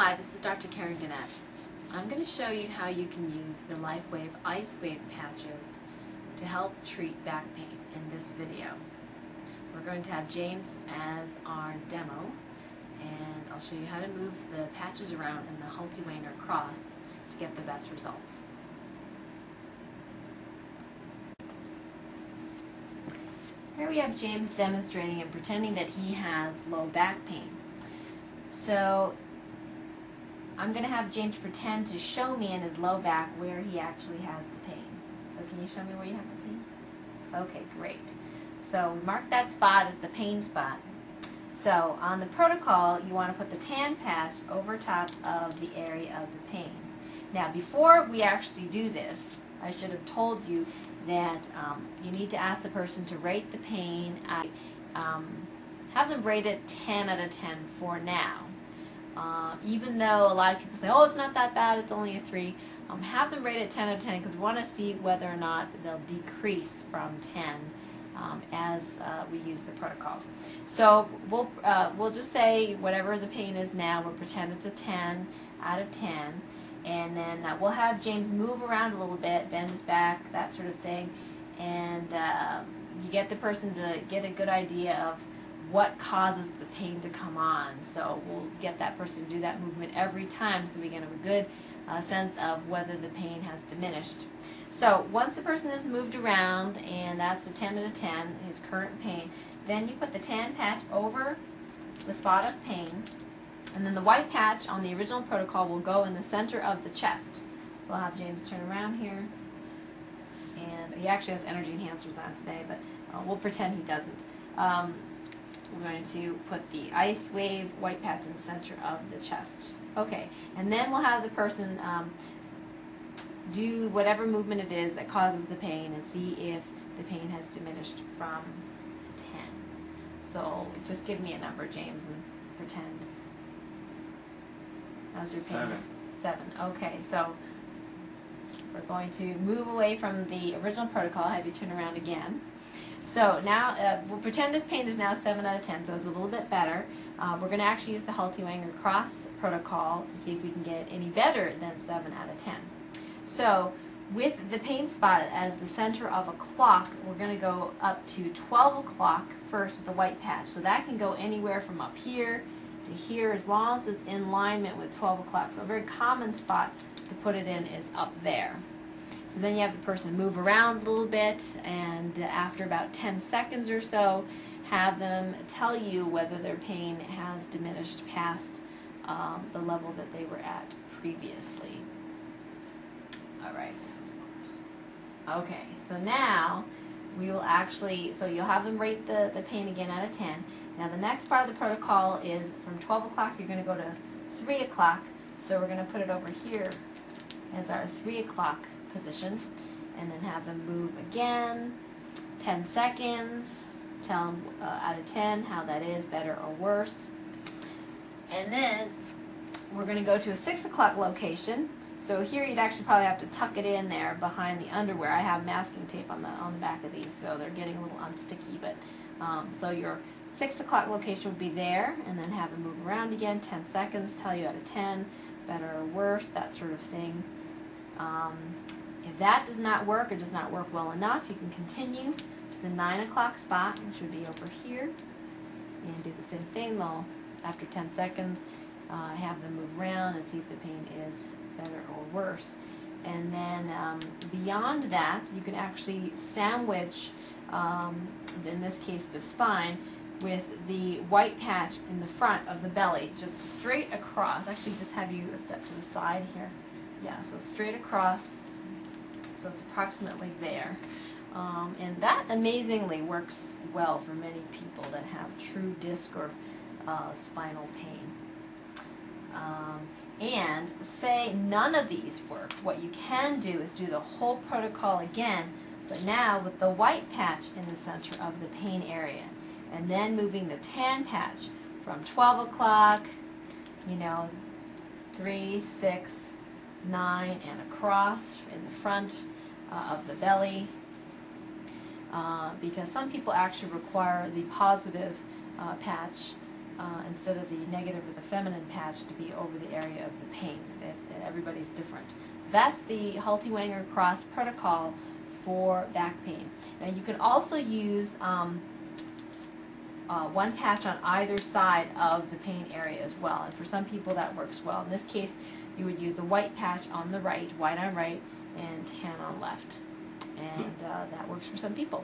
Hi, this is Dr. Karen Gannett. I'm going to show you how you can use the LifeWave IceWave patches to help treat back pain in this video. We're going to have James as our demo, and I'll show you how to move the patches around in the Haltiwanger cross to get the best results. Here we have James demonstrating and pretending that he has low back pain. So I'm going to have James pretend to show me in his low back where he actually has the pain. So can you show me where you have the pain? Okay, great. So we mark that spot as the pain spot. So on the protocol, you want to put the tan patch over top of the area of the pain. Now before we actually do this, I should have told you that you need to ask the person to rate the pain. Have them rate it 10 out of 10 for now. Even though a lot of people say, oh, it's not that bad, it's only a 3, have them rate it 10 out of 10 because we want to see whether or not they'll decrease from 10 as we use the protocol. So we'll just say whatever the pain is now, we'll pretend it's a 10 out of 10, and then we'll have James move around a little bit, bend his back, that sort of thing, and you get the person to get a good idea of what causes the pain to come on. So we'll get that person to do that movement every time so we get a good sense of whether the pain has diminished. So once the person has moved around, and that's a 10 out of 10, his current pain, then you put the tan patch over the spot of pain, and then the white patch on the original protocol will go in the center of the chest. So I'll have James turn around here, and he actually has energy enhancers on today, but we'll pretend he doesn't. We're going to put the IceWave white patch in the center of the chest. Okay, and then we'll have the person do whatever movement it is that causes the pain and see if the pain has diminished from 10. So just give me a number, James, and pretend. How's your pain? 7. Okay, so we're going to move away from the original protocol. I'll have you turn around again. So now we'll pretend this pain is now 7 out of 10, so it's a little bit better. We're going to actually use the Haltiwanger cross protocol to see if we can get any better than 7 out of 10. So with the pain spot as the center of a clock, we're going to go up to 12 o'clock first with the white patch. So that can go anywhere from up here to here as long as it's in alignment with 12 o'clock. So a very common spot to put it in is up there. So then you have the person move around a little bit, and after about 10 seconds or so, have them tell you whether their pain has diminished past the level that they were at previously. All right. Okay, so now we will actually, so you'll have them rate the pain again out of 10. Now the next part of the protocol is from 12 o'clock, you're going to go to 3 o'clock. So we're going to put it over here as our 3 o'clock position, and then have them move again, 10 seconds, tell them out of 10 how that is, better or worse. And then we're going to go to a 6 o'clock location. So here you'd actually probably have to tuck it in there behind the underwear. I have masking tape on the back of these, so they're getting a little unsticky, but so your 6 o'clock location would be there, and then have them move around again, 10 seconds, tell you out of 10, better or worse, that sort of thing. If that does not work or does not work well enough, you can continue to the 9 o'clock spot, which would be over here, and do the same thing. They'll, after 10 seconds, have them move around and see if the pain is better or worse. And then beyond that, you can actually sandwich, in this case the spine, with the white patch in the front of the belly, just straight across. Actually, just have you a step to the side here. Yeah, so straight across. So it's approximately there. And that amazingly works well for many people that have true disc or spinal pain. And say none of these work, what you can do is do the whole protocol again, but now with the white patch in the center of the pain area, and then moving the tan patch from 12 o'clock, 3, 6, 9, and across in the front of the belly, because some people actually require the positive patch instead of the negative or the feminine patch to be over the area of the pain. Everybody's different. So that's the Haltiwanger Cross Protocol for back pain. Now you can also use one patch on either side of the pain area as well, and for some people that works well. In this case, you would use the white patch on the right, white on right, and tan on left, and that works for some people.